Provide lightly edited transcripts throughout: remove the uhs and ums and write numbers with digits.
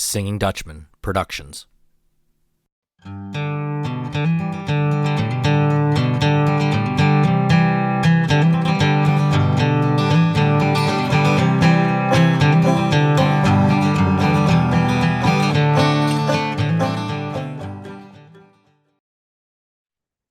Singing Dutchman Productions.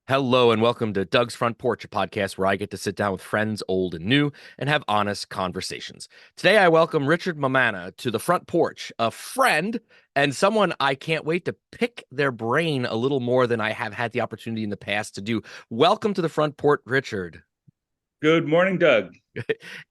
Hello and welcome to Doug's Front Porch, a podcast where I get to sit down with friends old and new and have honest conversations. Today I welcome Richard Mammana to the front porch, a friend and someone I can't wait to pick their brain a little more than I have had the opportunity in the past to do. Welcome to the front porch, Richard. Good morning, Doug.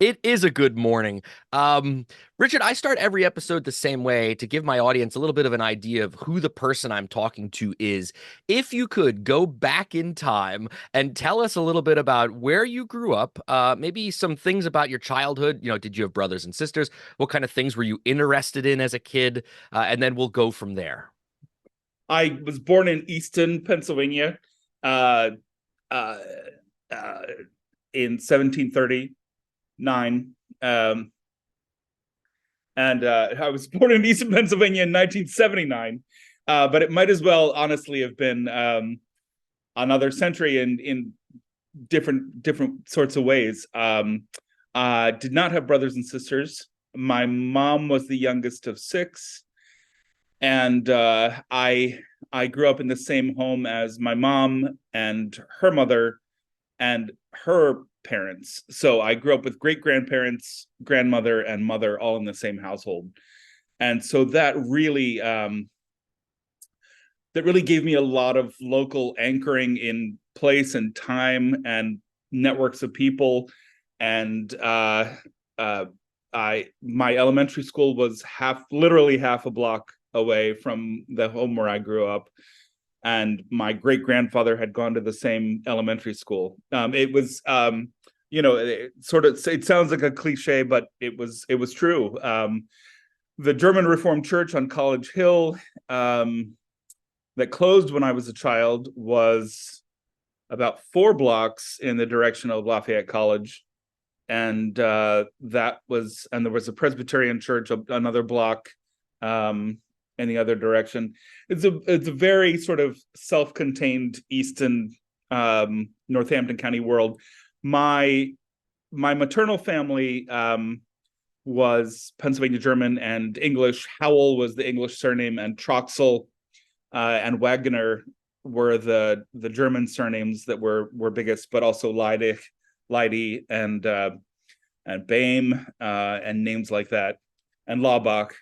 It is a good morning. Richard, I start every episode the same way to give my audience a little bit of an idea of who the person I'm talking to is. If you could go back in time and tell us a little bit about where you grew up, maybe some things about your childhood. You know, did you have brothers and sisters? What kind of things were you interested in as a kid? And then we'll go from there. I was born in Easton, Pennsylvania, uh, uh, uh, in 1739. And I was born in Easton, Pennsylvania in 1979. But it might as well honestly have been another century in different sorts of ways. Did not have brothers and sisters. My mom was the youngest of six. And I grew up in the same home as my mom and her mother and her parents. So I grew up with great-grandparents, grandmother, and mother all in the same household. And so that really gave me a lot of local anchoring in place and time and networks of people. And my elementary school was literally half a block away from the home where I grew up, and my great-grandfather had gone to the same elementary school. It was it sounds like a cliche, but it was true. The German Reformed Church on College Hill, that closed when I was a child, was about 4 blocks in the direction of Lafayette College, and there was a Presbyterian church another block in the other direction. It's a very sort of self-contained Easton, Northampton County world. My maternal family was Pennsylvania German and English. Howell was the English surname, and Troxel and Wagner were the German surnames that were biggest, but also Leidig, and Boehm, and names like that, and Laubach.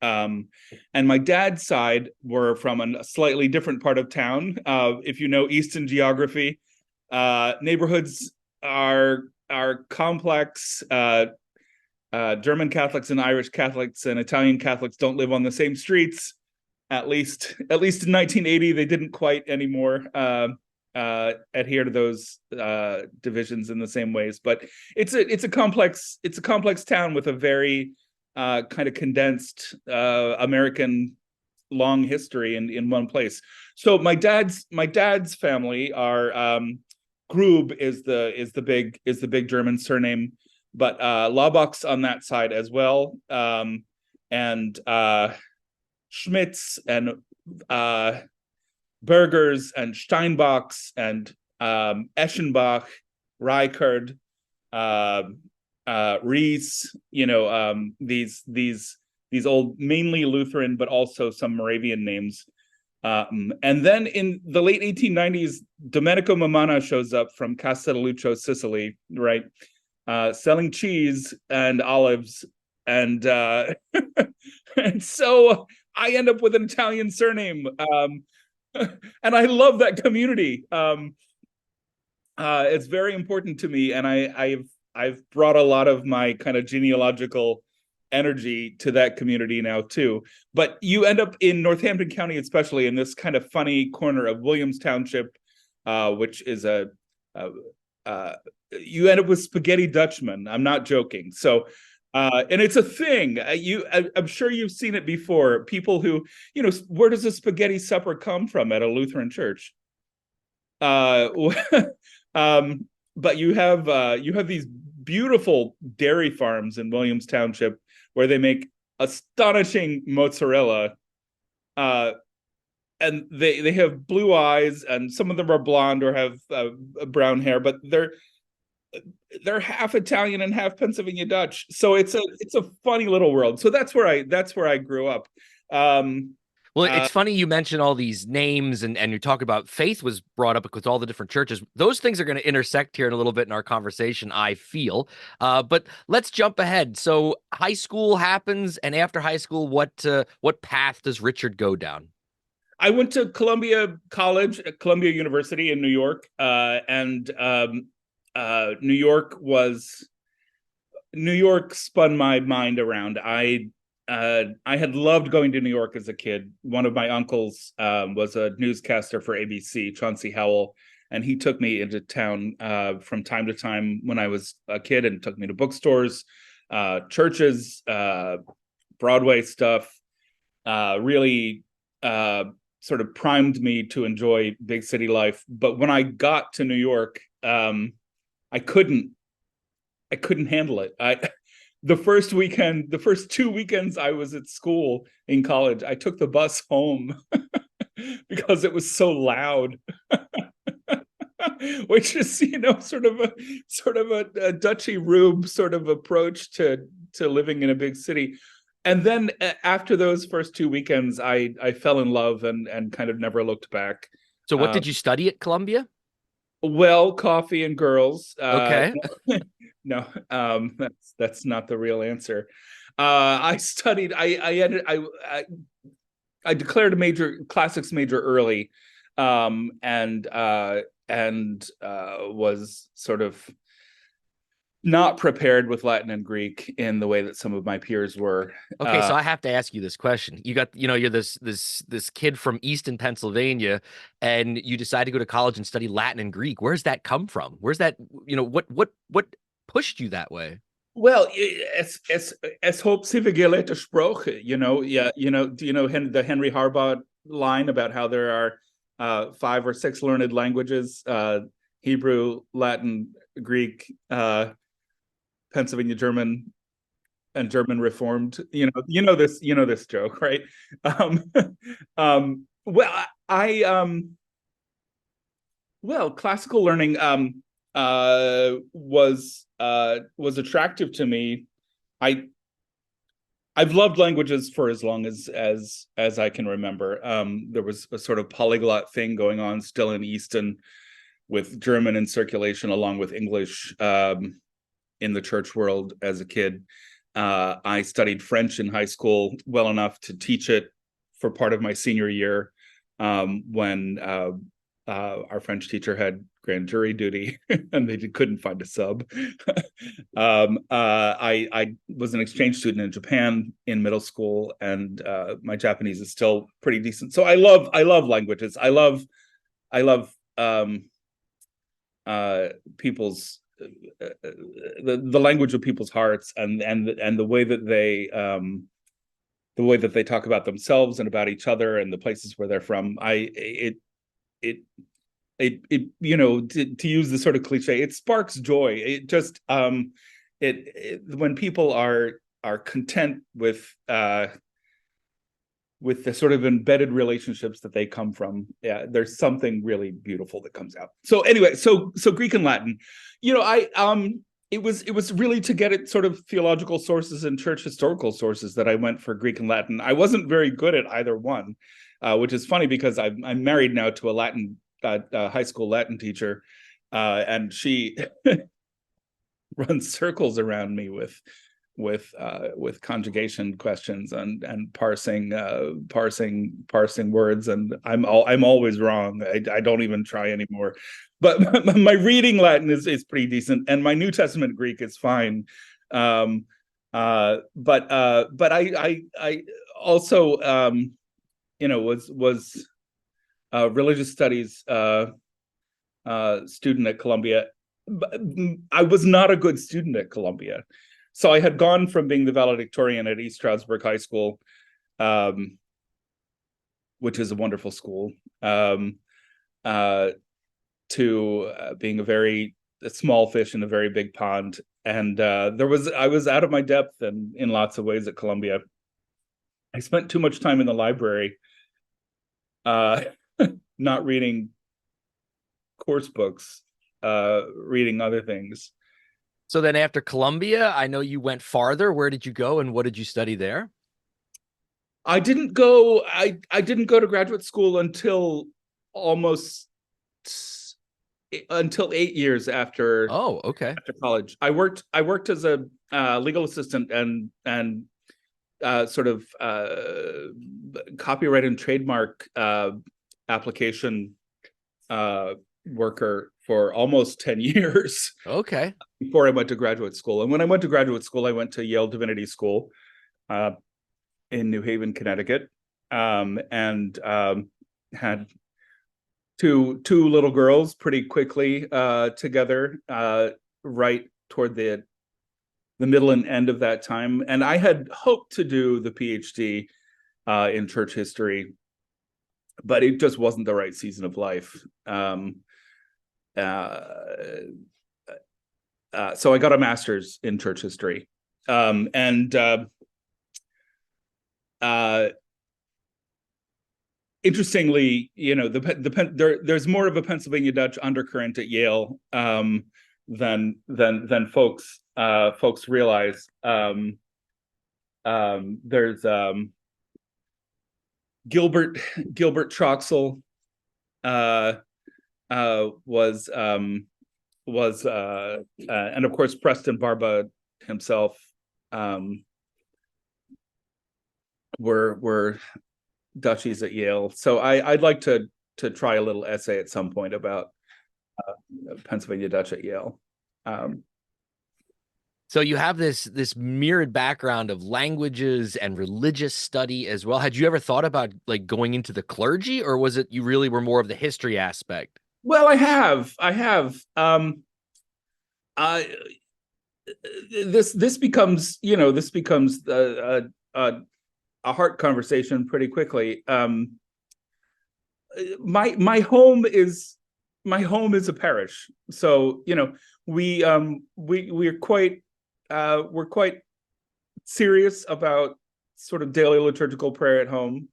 And my dad's side were from a slightly different part of town. If you know Easton geography, neighborhoods are complex. German Catholics and Irish Catholics and Italian Catholics don't live on the same streets. At least in 1980, they didn't quite anymore adhere to those divisions in the same ways. But it's a complex town with a very kind of condensed American long history in one place. So my dad's family are Grube is the big German surname, but Laubach's on that side as well, and Schmitz and Bergers and Steinbachs and Eschenbach, Reichard, Rees, these old, mainly Lutheran, but also some Moravian names. And then in the late 1890s, Domenico Mammana shows up from Castelluccio, Sicily, right? Selling cheese and olives. And and so I end up with an Italian surname. And I love that community. It's very important to me. And I've brought a lot of my kind of genealogical energy to that community now too. But you end up in Northampton County, especially in this kind of funny corner of Williams Township, which is you end up with spaghetti Dutchmen. I'm not joking. So, and it's a thing. I'm sure you've seen it before. People who, where does a spaghetti supper come from at a Lutheran church? But you have these beautiful dairy farms in Williams Township where they make astonishing mozzarella. Uh, and they have blue eyes, and some of them are blonde or have brown hair, but they're half Italian and half Pennsylvania Dutch. So it's a funny little world. So that's where I grew up. Um, Well, uh, it's funny you mention all these names and you talk about faith was brought up with all the different churches. Those things are going to intersect here in a little bit in our conversation, I feel. But let's jump ahead. So high school happens, and after high school, what path does Richard go down? I went to Columbia College, Columbia University in New York, and New York was New York spun my mind around. I had loved going to New York as a kid. One of my uncles was a newscaster for ABC, Chauncey Howell, and he took me into town from time to time when I was a kid, and took me to bookstores, churches, Broadway stuff. Really sort of primed me to enjoy big city life. But when I got to New York, I couldn't handle it. The first weekend, the first 2 weekends I was at school in college, I took the bus home because it was so loud. Which is, sort of a Dutchy Rube sort of approach to living in a big city. And then after those first 2 weekends, I fell in love and kind of never looked back. So what Uh, did you study at Columbia? well, coffee and girls. Okay. No, that's not the real answer. I studied. I declared a major classics major early, and was sort of not prepared with Latin and Greek in the way that some of my peers were. Okay, so I have to ask you this question. You're this kid from Easton, Pennsylvania, and you decide to go to college and study Latin and Greek. Where's that come from? Where's that, what pushed you that way? Well, es hob sie vergelete Sprache, yeah, do you know the Henry Harbaugh line about how there are 5 or 6 learned languages, Hebrew, Latin, Greek, Pennsylvania German, and German Reformed. You know this joke, right? Um, well, classical learning was attractive to me. I I've loved languages for as long as I can remember. There was a sort of polyglot thing going on still in Easton, with German in circulation along with English in the church world as a kid. I studied French in high school well enough to teach it for part of my senior year, when our French teacher had grand jury duty and they couldn't find a sub. I was an exchange student in Japan in middle school, and my Japanese is still pretty decent. So I love languages. I love people's the language of people's hearts, and the way that they talk about themselves and about each other and the places where they're from. It to use the sort of cliche, it sparks joy. It just when people are content with the sort of embedded relationships that they come from, yeah, there's something really beautiful that comes out. So anyway, so Greek and Latin, it was really to get at sort of theological sources and church historical sources that I went for Greek and Latin. I wasn't very good at either one, which is funny because I'm married now to a Latin high school Latin teacher, and she runs circles around me with conjugation questions and parsing words, and I'm always wrong. I don't even try anymore. But my reading Latin is pretty decent, and my New Testament Greek is fine. But I also was religious studies student at Columbia. I was not a good student at Columbia. So I had gone from being the valedictorian at East Stroudsburg High School, which is a wonderful school, to being a small fish in a very big pond. And I was out of my depth and in lots of ways at Columbia. I spent too much time in the library, uh, not reading course books, reading other things. So then after Columbia, I know you went farther. Where did you go and what did you study there? I didn't go to graduate school almost until 8 years Oh, okay. after college. I worked as a legal assistant and sort of copyright and trademark application uh, worker for almost 10 years Okay. before I went to graduate school. And when I went to graduate school, I went to Yale Divinity School uh, in New Haven, Connecticut, and had two little girls pretty quickly together, right toward the middle and end of that time. And I had hoped to do the PhD in church history, but it just wasn't the right season of life. Uh, so I got a master's in church history, and interestingly, there's more of a Pennsylvania Dutch undercurrent at Yale than folks realize. There's Gilbert Troxel was and of course Preston Barba himself were Dutchies at Yale. So I'd like to try a little essay at some point about Pennsylvania Dutch at Yale. So you have this mirrored background of languages and religious study as well. Had you ever thought about like going into the clergy, or was it you really were more of the history aspect? Well, I have. Uh, this becomes a heart conversation pretty quickly. My home is a parish, so we're quite serious about sort of daily liturgical prayer at home,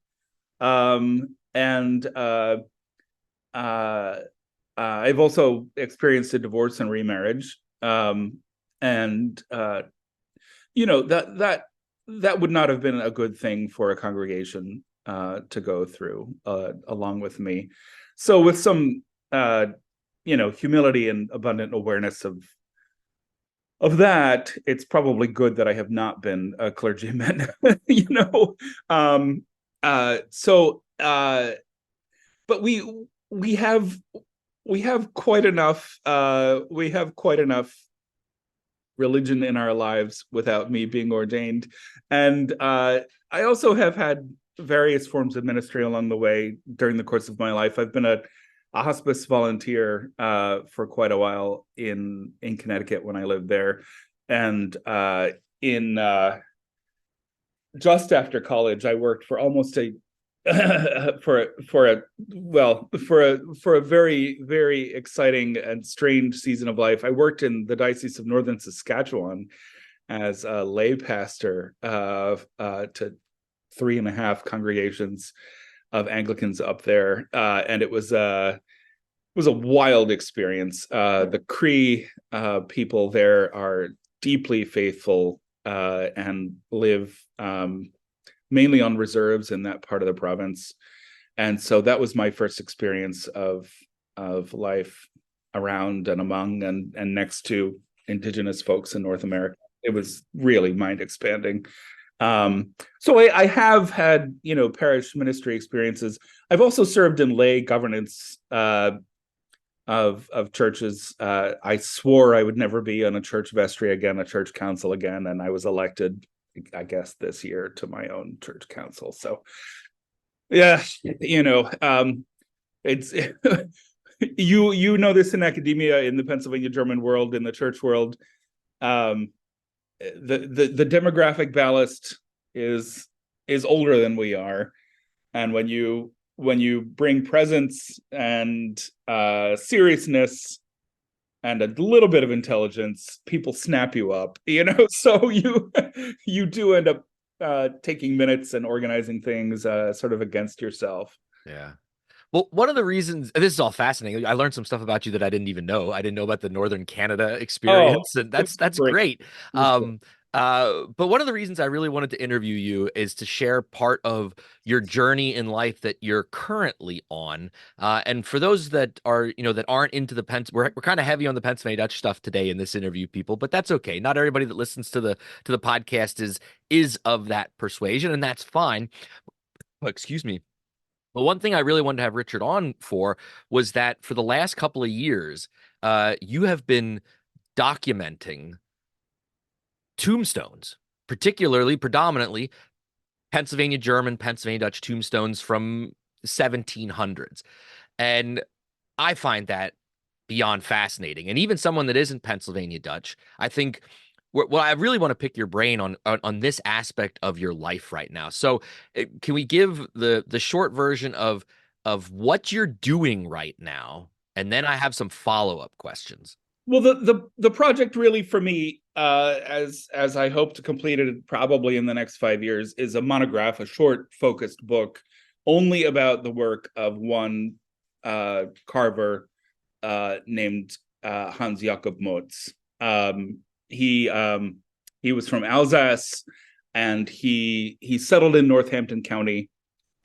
and I've also experienced a divorce and remarriage, and that would not have been a good thing for a congregation to go through along with me. So with some humility and abundant awareness of that, it's probably good that I have not been a clergyman. So but we have quite enough religion in our lives without me being ordained. And I also have had various forms of ministry along the way during the course of my life. I've been a hospice volunteer for quite a while in Connecticut when I lived there. And in just after college, I worked for almost a for a very, very exciting and strange season of life. I worked in the Diocese of Northern Saskatchewan as a lay pastor to 3.5 congregations of Anglicans up there, and it was a wild experience. The Cree people there are deeply faithful and live mainly on reserves in that part of the province. And so that was my first experience of life around and among and next to Indigenous folks in North America. It was really mind expanding. So I have had, parish ministry experiences. I've also served in lay governance of churches. I swore I would never be on a church vestry again, a church council again, and I was elected, I guess, this year to my own church council. So yeah, it's this in academia, in the Pennsylvania German world, in the church world. The demographic ballast is older than we are, and when you bring presence and seriousness and a little bit of intelligence, people snap you up, so you do end up taking minutes and organizing things sort of against yourself. Yeah. Well, one of the reasons this is all fascinating. I learned some stuff about you that I didn't even know. I didn't know about the Northern Canada Oh, experience, and it's that's great. great. It's great. But one of the reasons I really wanted to interview you is to share part of your journey in life that you're currently on. And for those that are, that aren't into the we're kind of heavy on the Pennsylvania Dutch stuff today in this interview, people, but that's okay. Not everybody that listens to the podcast is of that persuasion, and that's fine. Oh, excuse me. But one thing I really wanted to have Richard on for was that for the last couple of years, you have been documenting tombstones, predominantly Pennsylvania German, Pennsylvania Dutch tombstones from the 1700s. And I find that beyond fascinating. And even someone that isn't Pennsylvania Dutch, I think well, I really want to pick your brain on this aspect of your life right now. So, can we give the short version of what you're doing right now, and then I have some follow-up questions. Well, the project really for me, as I hope to complete it probably in the next 5 years, is a monograph, a short focused book, only about the work of one carver named Hans Jakob Motz. He was from Alsace, and he settled in Northampton County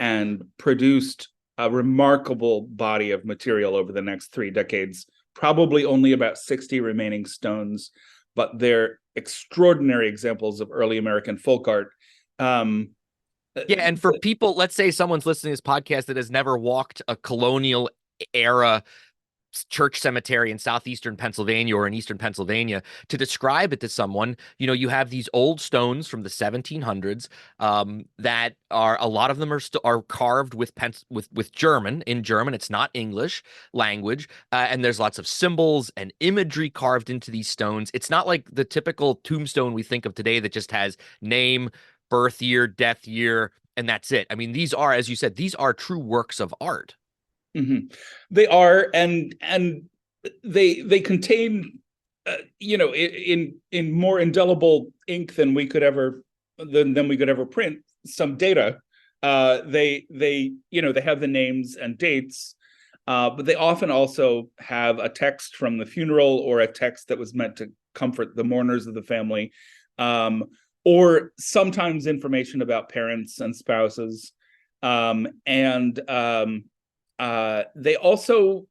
and produced a remarkable body of material over the next 3 decades. Probably only about 60 remaining stones, but they're extraordinary examples of early American folk art. Um, Yeah, and for people, let's say someone's listening to this podcast that has never walked a colonial era church cemetery in southeastern Pennsylvania or in eastern Pennsylvania, to describe it to someone, you have these old stones from the 1700s that are a lot of them are carved with German in German. It's not English language, and there's lots of symbols and imagery carved into these stones. It's not like the typical tombstone we think of today that just has name, birth year, death year, and that's it. I mean, these are, as you said, these are true works of art. Mm-hmm. They are, and they contain, in more indelible ink than we could ever print, some data. They have the names and dates, but they often also have a text from the funeral or a text that was meant to comfort the mourners of the family, or sometimes information about parents and spouses, and they also,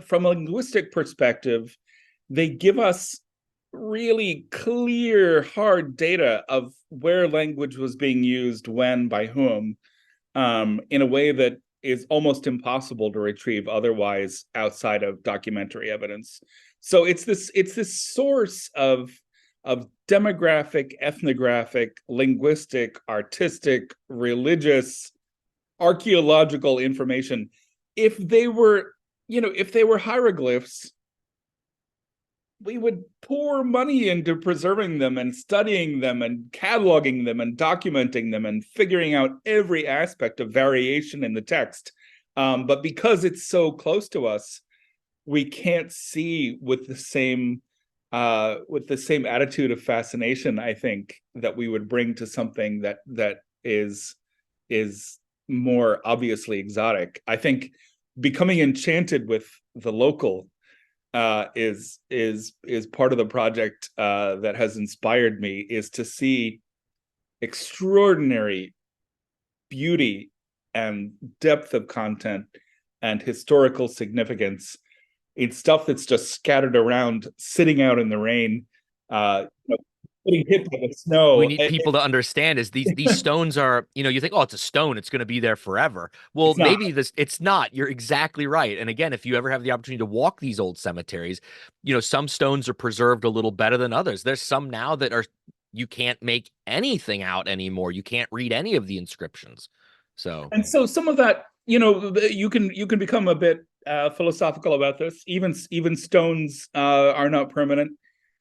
from a linguistic perspective, they give us really clear, hard data of where language was being used, when, by whom, in a way that is almost impossible to retrieve otherwise outside of documentary evidence. So it's this source of demographic, ethnographic, linguistic, artistic, religious, archaeological information. If they were hieroglyphs, we would pour money into preserving them and studying them and cataloging them and documenting them and figuring out every aspect of variation in the text. But because it's so close to us, we can't see with the same attitude of fascination, I think, that we would bring to something that is more obviously exotic. I think becoming enchanted with the local is part of the project that has inspired me, is to see extraordinary beauty and depth of content and historical significance in stuff that's just scattered around, sitting out in the rain, getting hit by the We snow. need people to understand is these stones are, you think, oh, it's a stone, it's going to be there forever. Well, It's not. maybe it's not. You're exactly right. And again, if you ever have the opportunity to walk these old cemeteries, some stones are preserved a little better than others. There's some now that are, you can't make anything out anymore. You can't read any of the inscriptions. So, And so some of that, you can become a bit philosophical about this. Even stones are not permanent.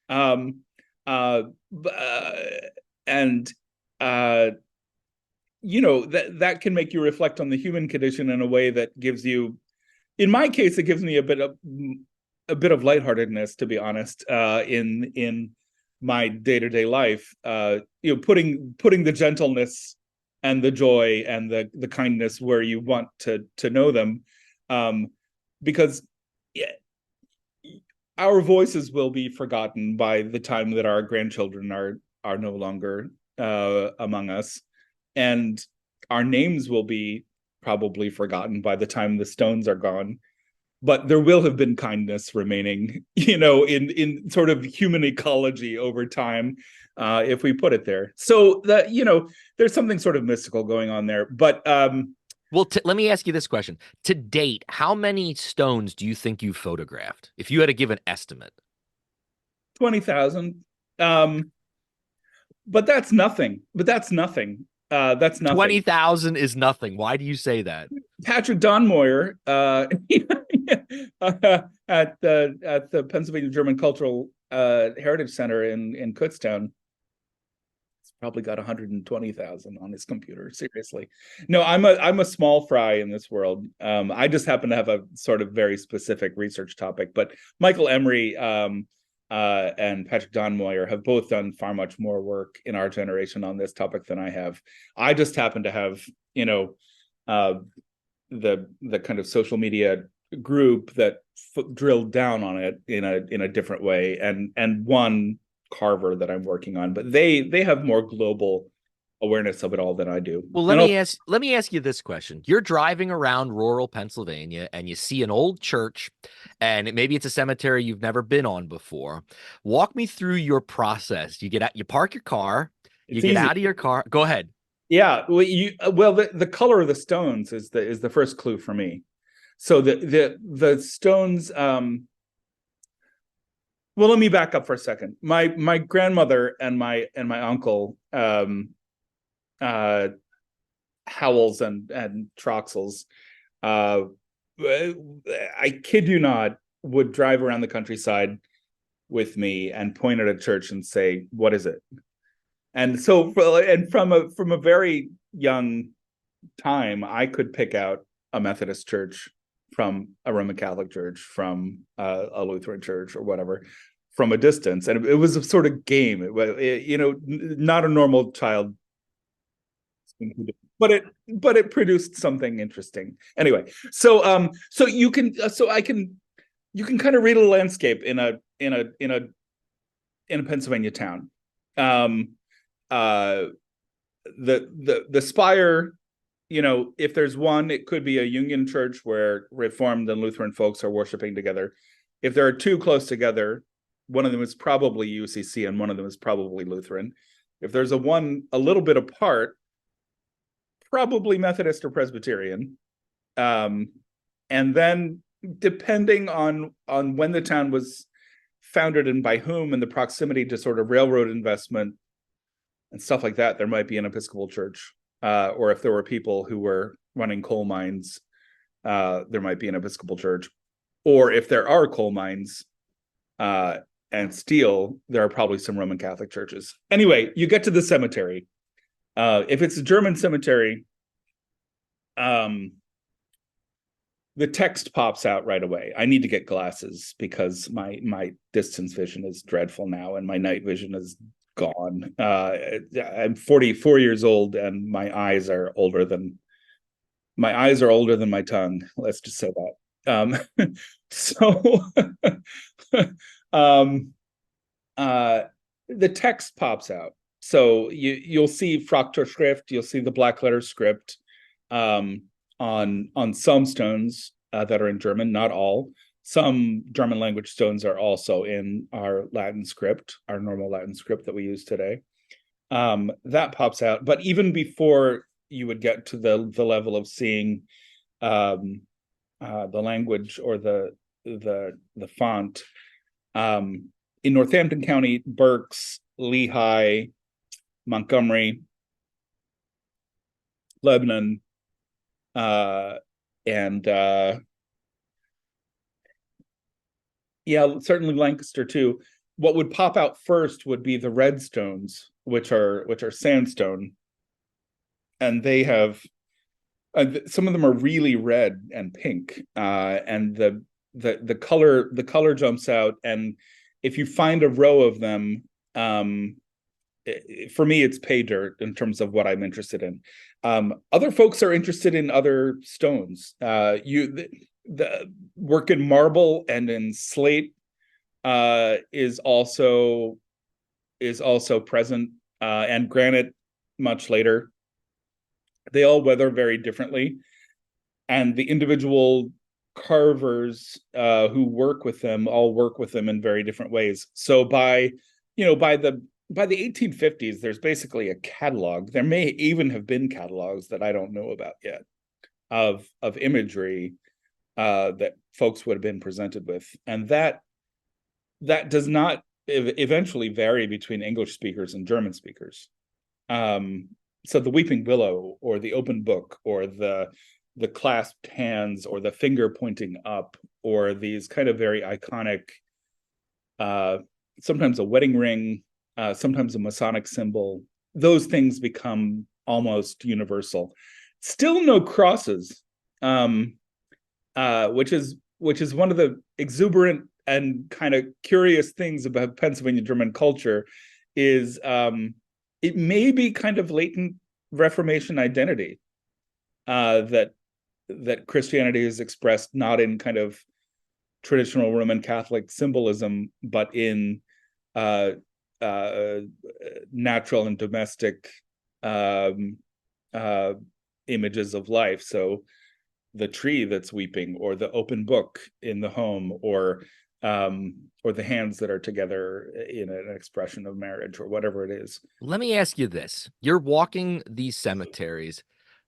Um, uh, and that can make you reflect on the human condition in a way that gives you, in my case, it gives me a bit of lightheartedness, to be honest, in my day-to-day life, putting the gentleness and the joy and the kindness where you want to know them, because yeah, our voices will be forgotten by the time that our grandchildren are no longer among us, and our names will be probably forgotten by the time the stones are gone. But there will have been kindness remaining, in sort of human ecology over time, if we put it there. So that, there's something sort of mystical going on there. But Well, let me ask you this question. To date, how many stones do you think you photographed? If you had to give an estimate. 20,000. But that's nothing. That's nothing. 20,000 is nothing. Why do you say that? Patrick Donmoyer, at the Pennsylvania German Cultural Heritage Center in Kutztown, he's probably got 120,000 on his computer. Seriously, no, I'm a small fry in this world. I just happen to have a sort of very specific research topic. But Michael Emery and Patrick Donmoyer have both done far much more work in our generation on this topic than I have. I just happen to have, the kind of social media group that drilled down on it in a different way, and one carver that I'm working on, but they have more global awareness of it all than I do. Well, let me ask you this question. You're driving around rural Pennsylvania and you see an old church, and maybe it's a cemetery you've never been on before. Walk me through your process. You get out, you park your car, you It's get easy. out of your car. Go ahead. Yeah, well, the color of the stones is the first clue for me. So the stones. Well, let me back up for a second. My grandmother and my uncle, Howells and Troxels, I kid you not, would drive around the countryside with me and point at a church and say, "What is it?" And so, from a very young time, I could pick out a Methodist church from a Roman Catholic church, from a Lutheran church, or whatever, from a distance, and it was a sort of game. Not a normal child, but it produced something interesting. Anyway, so you can kind of read a landscape in a Pennsylvania town. Um, the spire, if there's one, it could be a Union church where Reformed and Lutheran folks are worshiping together. If there are two close together, one of them is probably UCC and one of them is probably Lutheran. If there's one a little bit apart, probably Methodist or Presbyterian. And then, depending on when the town was founded and by whom, and the proximity to sort of railroad investment and stuff like that, there might be an Episcopal church. Or if there were people who were running coal mines, there might be an Episcopal church. Or if there are coal mines and steel, there are probably some Roman Catholic churches. Anyway, you get to the cemetery. If it's a German cemetery, the text pops out right away. I need to get glasses because my distance vision is dreadful now, and my night vision is gone. I'm 44 years old, and my eyes are older than my tongue. Let's just say that. So, the text pops out. So you'll see Frakturschrift, you'll see the black letter script on some stones that are in German, not all. Some German language stones are also in our Latin script, our normal Latin script that we use today. That pops out, but even before you would get to the level of seeing the language or the font, in Northampton County, Berks, Lehigh, Montgomery, Lebanon, and certainly Lancaster too. What would pop out first would be the red stones, which are sandstone, and they have some of them are really red and pink, and the color jumps out. And if you find a row of them, Um, for me, it's pay dirt in terms of what I'm interested in. Other folks are interested in other stones. The work in marble and in slate is also present, and granite much later. They all weather very differently, and the individual carvers who work with them all work with them in very different ways. So by the 1850s, there's basically a catalog. There may even have been catalogs that I don't know about yet of imagery that folks would have been presented with, and that does not eventually vary between English speakers and German speakers. So the weeping willow, or the open book, or the clasped hands, or the finger pointing up, or these kind of very iconic, sometimes a wedding ring, sometimes a Masonic symbol. Those things become almost universal. Still no crosses, which is one of the exuberant and kind of curious things about Pennsylvania German culture. Is it may be kind of latent Reformation identity, that Christianity is expressed not in kind of traditional Roman Catholic symbolism, but in natural and domestic images of life. So the tree that's weeping, or the open book in the home, or the hands that are together in an expression of marriage, or whatever it is. Let me ask you this. You're walking these cemeteries.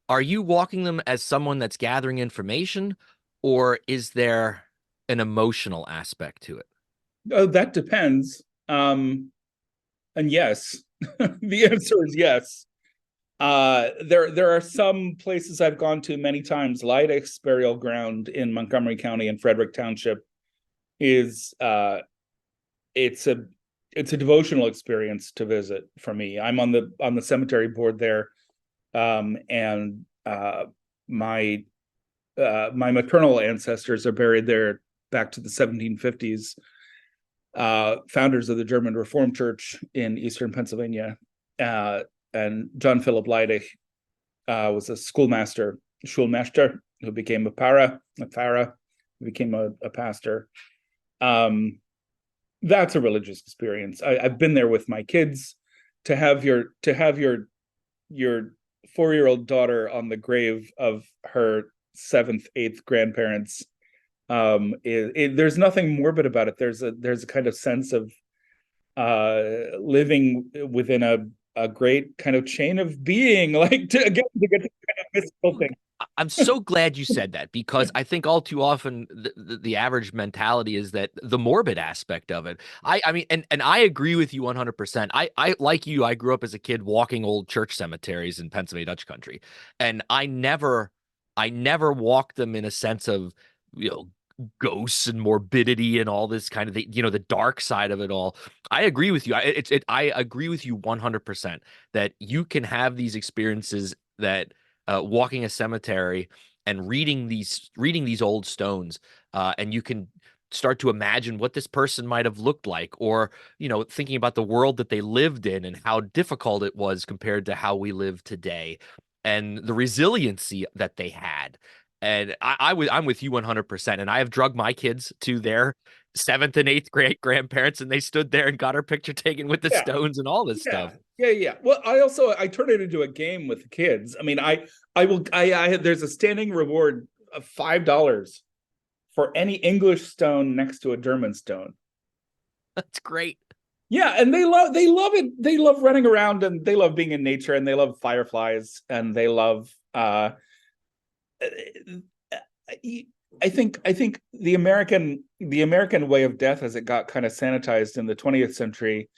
Are you walking them as someone that's gathering information, or is there an emotional aspect to it? Oh, that depends. And yes, the answer is yes. There are some places I've gone to many times. Leidich's burial ground in Montgomery County in Frederick Township is it's a devotional experience to visit for me. I'm on the cemetery board there, and my maternal ancestors are buried there back to the 1750s. Founders of the German Reformed Church in Eastern Pennsylvania, and John Philip Leidich was a schoolmaster, Schulmeister, who became a Pfarrer, who became a pastor. That's a religious experience. I've been there with my kids. To have your 4-year-old daughter on the grave of her 7th, 8th grandparents, there's nothing morbid about it. There's a kind of sense of living within a great kind of chain of being, like to get to kind of mystical thing. I'm so glad you said that, because I think all too often the average mentality is that the morbid aspect of it. I mean, and I agree with you 100%. I like you, I grew up as a kid walking old church cemeteries in Pennsylvania Dutch country, and I never walked them in a sense of, ghosts and morbidity and all this kind of the dark side of it all. I agree with you. I agree with you 100% that you can have these experiences, that walking a cemetery and reading these old stones, and you can start to imagine what this person might have looked like, or thinking about the world that they lived in and how difficult it was compared to how we live today, and the resiliency that they had. And I'm with you 100%. And I have drugged my kids to their 7th and 8th great grandparents, and they stood there and got our picture taken with the Yeah, stones and all this yeah, stuff. yeah. Well, I turn it into a game with the kids. I mean, I there's a standing reward of $5 for any English stone next to a German stone. That's great. Yeah, and they love it. They love running around, and they love being in nature, and they love fireflies, and they love I think the American way of death, as it got kind of sanitized in the 20th century,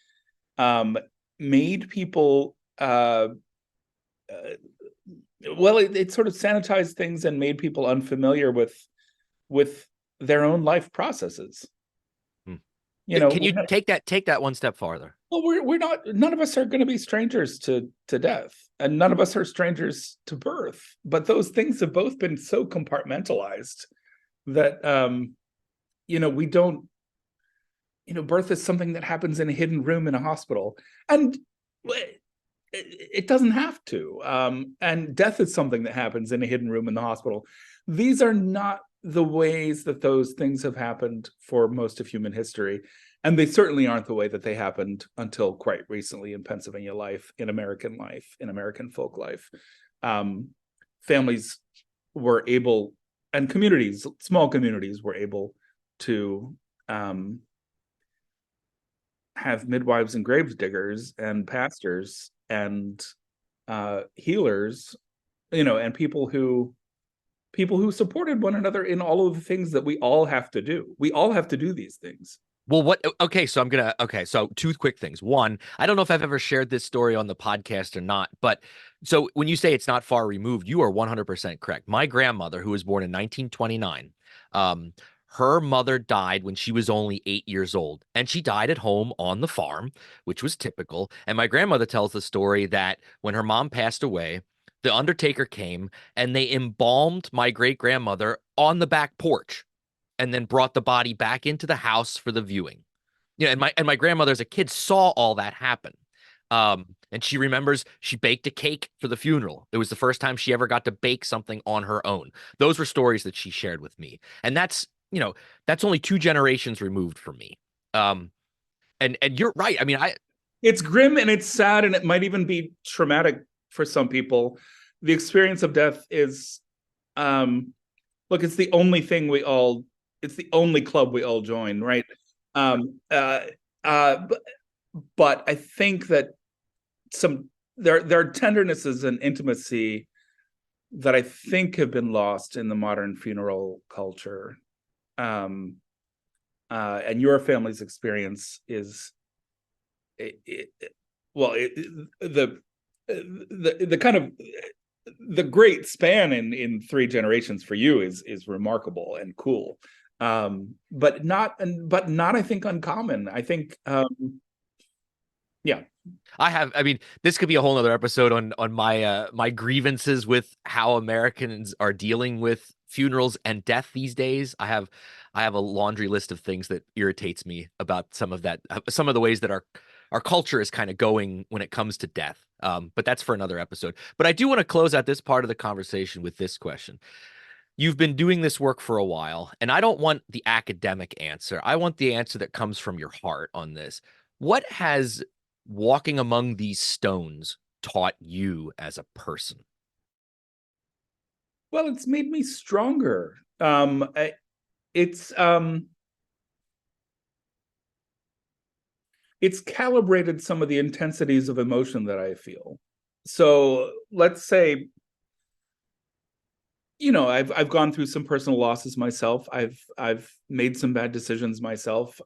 made people well, it sort of sanitized things and made people unfamiliar with their own life processes. Can you take that one step farther? Well, we're not. None of us are going to be strangers to death, and none of us are strangers to birth. But those things have both been so compartmentalized that we don't birth is something that happens in a hidden room in a hospital, and it doesn't have to. And death is something that happens in a hidden room in the hospital. These are not the ways that those things have happened for most of human history. And they certainly aren't the way that they happened until quite recently in Pennsylvania life, in American folk life. Families were able, and communities, small communities, were able to have midwives and grave diggers and pastors and healers, and people who supported one another in all of the things that we all have to do. We all have to do these things. Well, okay, so two quick things. One, I don't know if I've ever shared this story on the podcast or not, but so when you say it's not far removed, you are 100% correct. My grandmother, who was born in 1929, her mother died when she was only 8 years old, and she died at home on the farm, which was typical. And my grandmother tells the story that when her mom passed away, the undertaker came and they embalmed my great grandmother on the back porch and then brought the body back into the house for the viewing. Yeah, and my grandmother as a kid saw all that happen. And she remembers she baked a cake for the funeral. It was the first time she ever got to bake something on her own. Those were stories that she shared with me. And that's only two generations removed from me. And you're right. I mean, It's grim and it's sad, and it might even be traumatic for some people. The experience of death is, look, it's the only club we all join, right? Um, uh, but, I think that there are tendernesses and intimacy that I think have been lost in the modern funeral culture. And your family's experience is, the kind of the great span in three generations for you is remarkable and cool, but not I think uncommon. I think, yeah. I mean, this could be a whole nother episode on my grievances with how Americans are dealing with funerals and death these days. I have a laundry list of things that irritates me about some of the ways that our culture is kind of going when it comes to death. But that's for another episode. But I do want to close out this part of the conversation with this question. You've been doing this work for a while, and I don't want the academic answer. I want the answer that comes from your heart on this. What has walking among these stones taught you as a person? Well, it's made me stronger. It's calibrated some of the intensities of emotion that I feel. So let's say, I've gone through some personal losses myself. I've made some bad decisions myself.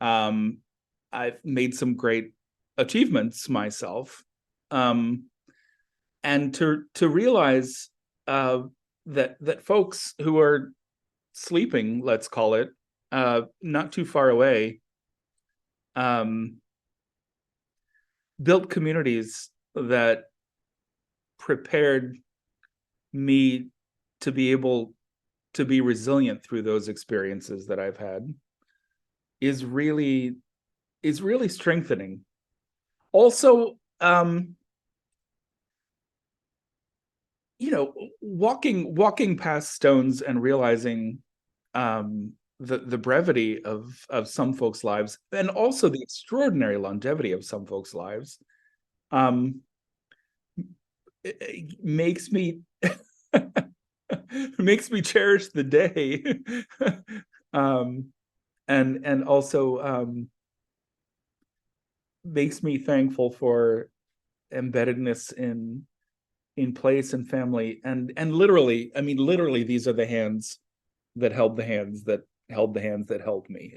Um, I've made some great achievements myself. And to realize, that folks who are sleeping, let's call it, not too far away, built communities that prepared me to be able to be resilient through those experiences that I've had is really strengthening. Also, walking past stones and realizing, the brevity of some folks' lives, and also the extraordinary longevity of some folks' lives, it makes me makes me cherish the day. And also, makes me thankful for embeddedness in place and family, and literally, I mean, literally, these are the hands that held the hands that held the hands that held me.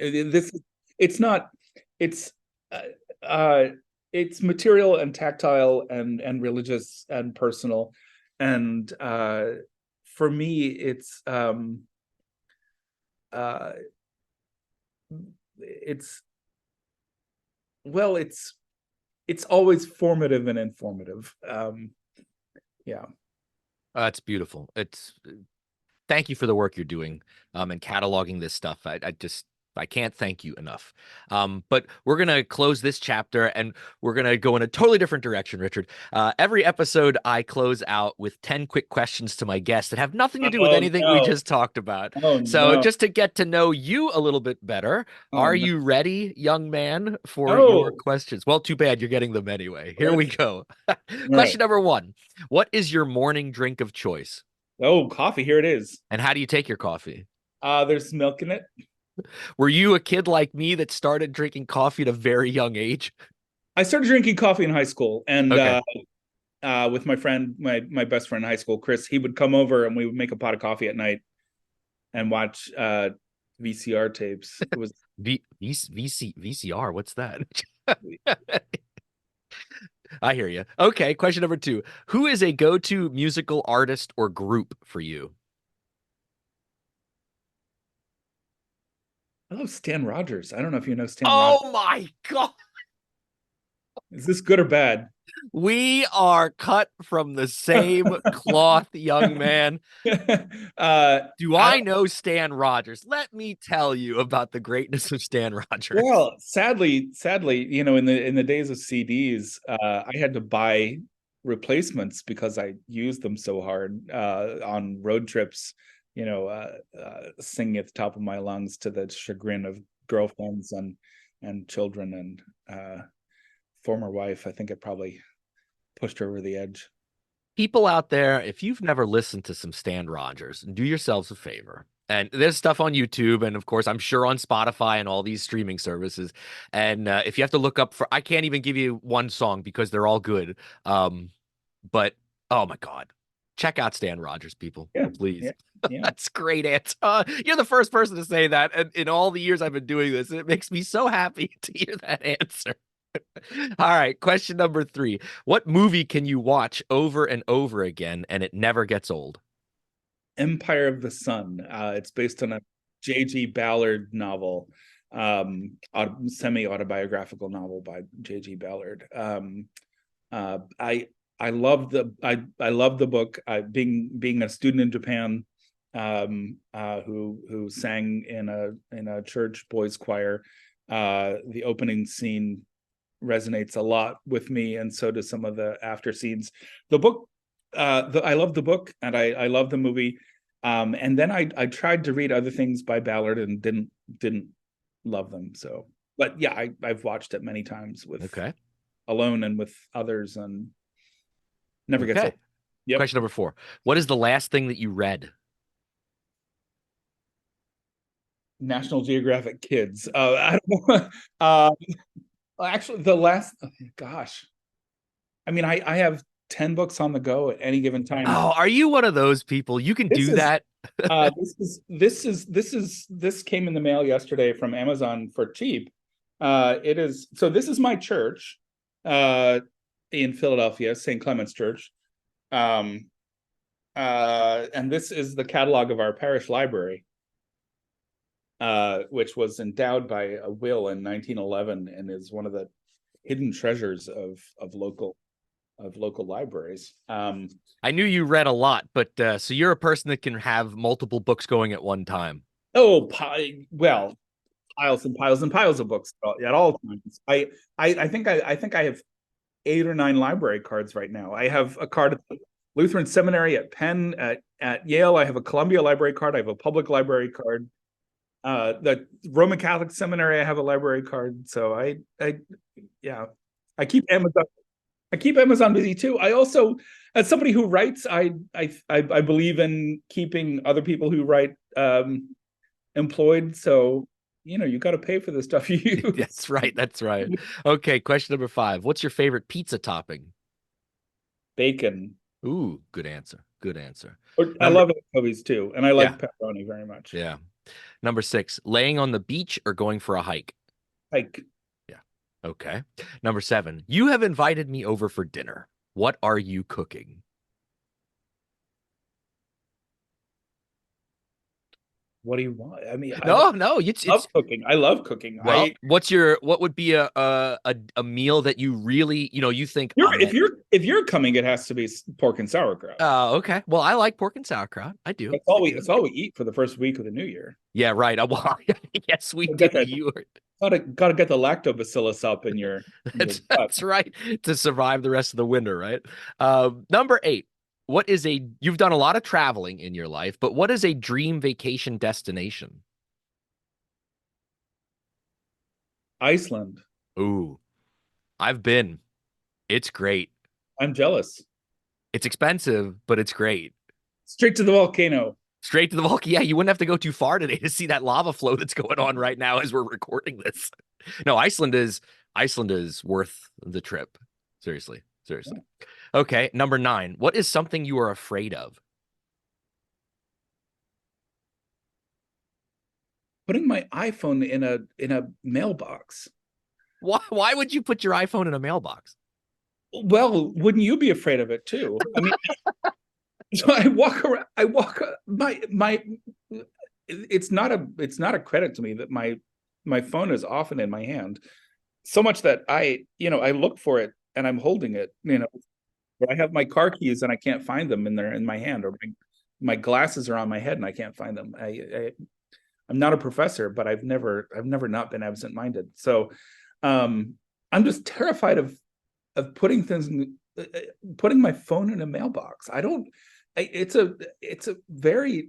It's not, it's uh, uh it's material and tactile and religious and personal, and for me, uh it's well it's always formative and informative. Yeah. It's beautiful. Thank you for the work you're doing, and cataloging this stuff. I just I can't thank you enough. But we're going to close this chapter and we're going to go in a totally different direction, Richard. Every episode, I close out with 10 quick questions to my guests that have nothing to do with Oh anything we no. just talked about. Oh So, no. just to get to know you a little bit better, Oh are no. you ready, young man, for your Oh, questions? Well, too bad you're getting them anyway. Here we let's go. all right. Question number one. What is your morning drink of choice? Oh, coffee, here it is. And how do you take your coffee? There's milk in it. Were you a kid like me that started drinking coffee at a very young age? I started drinking coffee in high school, and Okay. with my friend, my best friend in high school, Chris, he would come over and we would make a pot of coffee at night and watch VCR tapes. It was VCR, what's that? I hear you. Okay, question number two. Who is a go-to musical artist or group for you? I love Stan Rogers. I don't know if you know Stan Rogers. Oh my God. Is this good or bad? We are cut from the same cloth, young man. Do I I know Stan Rogers? Let me tell you about the greatness of Stan Rogers. Well, sadly, in the days of CDs, I had to buy replacements because I used them so hard on road trips. Singing at the top of my lungs to the chagrin of girlfriends and children and former wife. I think it probably pushed her over the edge. People out there, if you've never listened to some Stan Rogers, do yourselves a favor. And there's stuff on YouTube, and of course, I'm sure on Spotify and all these streaming services. And if you have to look up for, I can't even give you one song because they're all good. But oh my God, check out Stan Rogers, people, Yeah, please. yeah, yeah. That's great, answer. You're the first person to say that, and in all the years I've been doing this, it makes me so happy to hear that answer. All right, question number three. What movie can you watch over and over again and it never gets old? Empire of the Sun. It's based on a J.G. Ballard novel, semi-autobiographical novel by J.G. Ballard. I love the book. Being a student in Japan, who sang in a church boys choir. The opening scene resonates a lot with me, and so does some of the after scenes. The book, I love the book, and I love the movie. And then I tried to read other things by Ballard and didn't love them. So, but yeah, I've watched it many times with Okay. alone and with others, and never gets Okay. old. Yep. Question number four. What is the last thing that you read? National Geographic Kids. I don't know. Actually, the last, gosh, I mean, I have 10 books on the go at any given time. Oh, are you one of those people? You can This do is that? this came in the mail yesterday from Amazon for cheap. It is, so this is my church in Philadelphia, St. Clement's Church. And this is the catalog of our parish library, which was endowed by a will in 1911 and is one of the hidden treasures of local libraries. I knew you read a lot, but so you're a person that can have multiple books going at one time. Oh, well, piles and piles and piles of books at all times. I think I have 8 or 9 library cards right now. I have a card at the Lutheran Seminary, at Penn, at Yale. I have a Columbia library card. I have a public library card. The Roman Catholic Seminary, I have a library card. So yeah, I keep Amazon busy too. I also, as somebody who writes, I believe in keeping other people who write employed. So you got to pay for the stuff you use. That's right. That's right. Okay, question number five. What's your favorite pizza topping? Bacon. Ooh, good answer. Good answer. I Number, love anchovies too, and I yeah, like pepperoni very much. yeah. Number six, laying on the beach or going for a hike? Like, Yeah. Okay. Number seven, you have invited me over for dinner. What are you cooking? What do you want? I mean, I No, no, love it's cooking. I love cooking. well, what would be a meal that you really, you think, oh man. If you're coming, it has to be pork and sauerkraut. Okay. Well, I like pork and sauerkraut. I do. I do. That's all we eat for the first week of the new year. Yeah, right. Well, yes, we We'll do. get that. Gotta get the lactobacillus up in your That's gut. that's right, to survive the rest of the winter, right? Number 8. You've done a lot of traveling in your life, but what is a dream vacation destination? Iceland. Ooh, I've been. It's great. I'm jealous. It's expensive, but it's great. Straight to the volcano. Straight to the volcano. Yeah, you wouldn't have to go too far today to see that lava flow that's going on right now as we're recording this. No, Iceland is worth the trip. Seriously. Seriously. Okay, number 9. What is something you are afraid of? Putting my iPhone in a mailbox. Why would you put your iPhone in a mailbox? Well, wouldn't you be afraid of it too? I mean, so I walk my it's not a credit to me that my phone is often in my hand. So much that I look for it and I'm holding it, but I have my car keys and I can't find them in my hand, or my glasses are on my head and I can't find them. I'm not a professor, but I've never not been absent-minded. So I'm just terrified of putting my phone in a mailbox. I don't. It's a very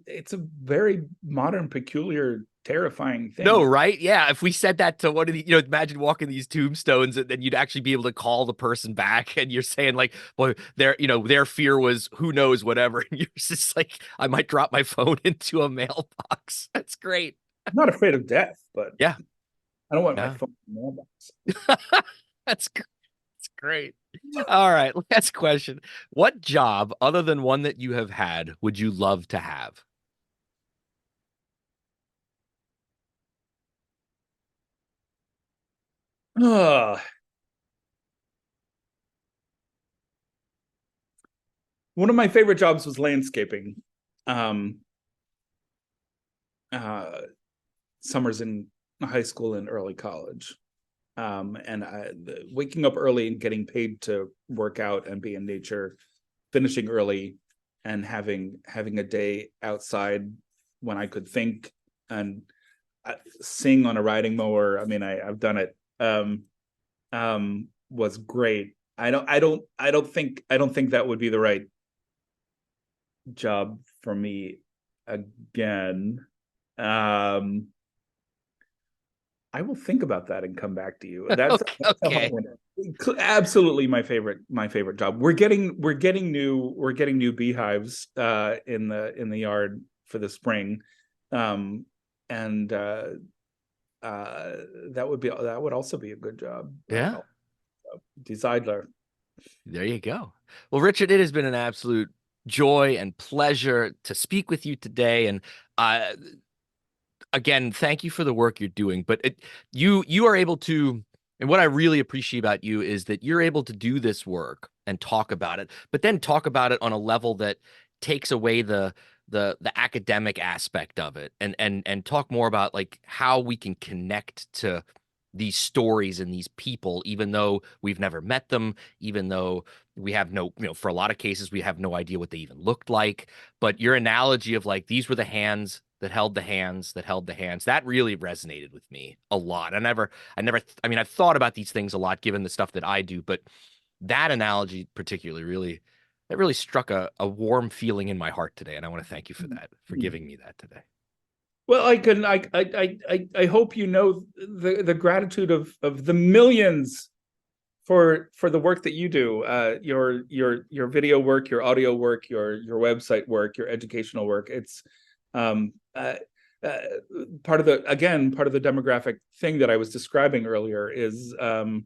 modern, peculiar, terrifying No, thing. right? Yeah. If we said that to one of the, imagine walking these tombstones and then you'd actually be able to call the person back and you're saying like, well, their fear was who knows, whatever. And you're just like, I might drop my phone into a mailbox. That's great. I'm not afraid of death, but Yeah. I don't want my Yeah. phone in the mailbox. That's great. All right. Last question. What job, other than one that you have had, would you love to have? Ugh. One of my favorite jobs was landscaping. Um, uh, Summers in high school and early college. And waking up early and getting paid to work out and be in nature, finishing early, and having a day outside when I could think and sing on a riding mower. I mean, I've done it. Was great. I don't think that would be the right job for me again. Um, I will think about that and come back to you. Okay. Okay. Absolutely my favorite job. We're getting new beehives in the yard for the spring. Um and that would also be a good job. Yeah. Designer. There you go. Well, Richard, it has been an absolute joy and pleasure to speak with you today. And uh, again, thank you for the work you're doing. But you are able to, and what I really appreciate about you is that you're able to do this work and talk about it, but then talk about it on a level that takes away the academic aspect of it, and talk more about like how we can connect to these stories and these people, even though we've never met them, even though we have no, for a lot of cases, we have no idea what they even looked like. But your analogy of like, these were the hands that held the hands that held the hands, that really resonated with me a lot. I mean, I've thought about these things a lot given the stuff that I do, but that analogy particularly really struck a warm feeling in my heart today. And I want to thank you for that, for giving me that today. Well, I hope the gratitude of the millions for the work that you do, your video work, your audio work, your website work, your educational work. It's um, uh, uh, part of the demographic thing that I was describing earlier is that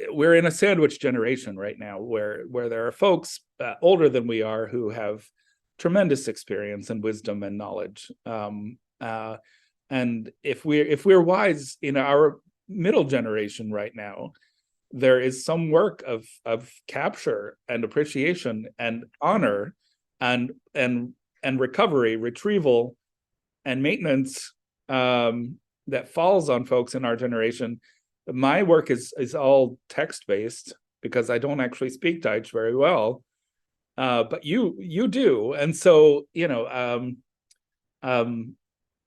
we're in a sandwich generation right now where there are folks older than we are who have tremendous experience and wisdom and knowledge. And if we're wise in our middle generation right now, there is some work of capture and appreciation and honor and and recovery, retrieval, and maintenance that falls on folks in our generation. My work is all text-based because I don't actually speak Dutch very well, but you do, and so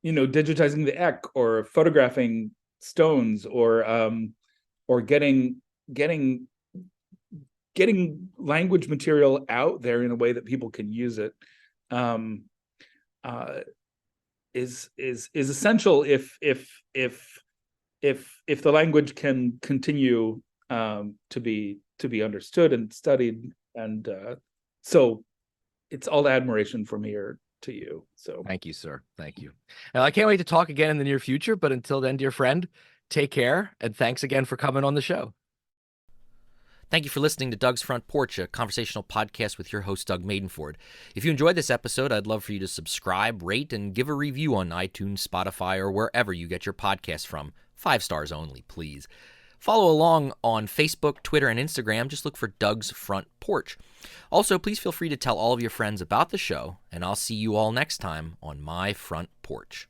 digitizing the ek, or photographing stones, or getting language material out there in a way that people can use it, is essential if the language can continue to be understood and studied, and so it's all admiration from here to you. So thank you, sir. Thank you. Now, I can't wait to talk again in the near future, but until then, dear friend, take care, and thanks again for coming on the show. Thank you for listening to Doug's Front Porch, a conversational podcast with your host, Doug Maidenford. If you enjoyed this episode, I'd love for you to subscribe, rate, and give a review on iTunes, Spotify, or wherever you get your podcasts from. 5 stars only, please. Follow along on Facebook, Twitter, and Instagram. Just look for Doug's Front Porch. Also, please feel free to tell all of your friends about the show, and I'll see you all next time on My Front Porch.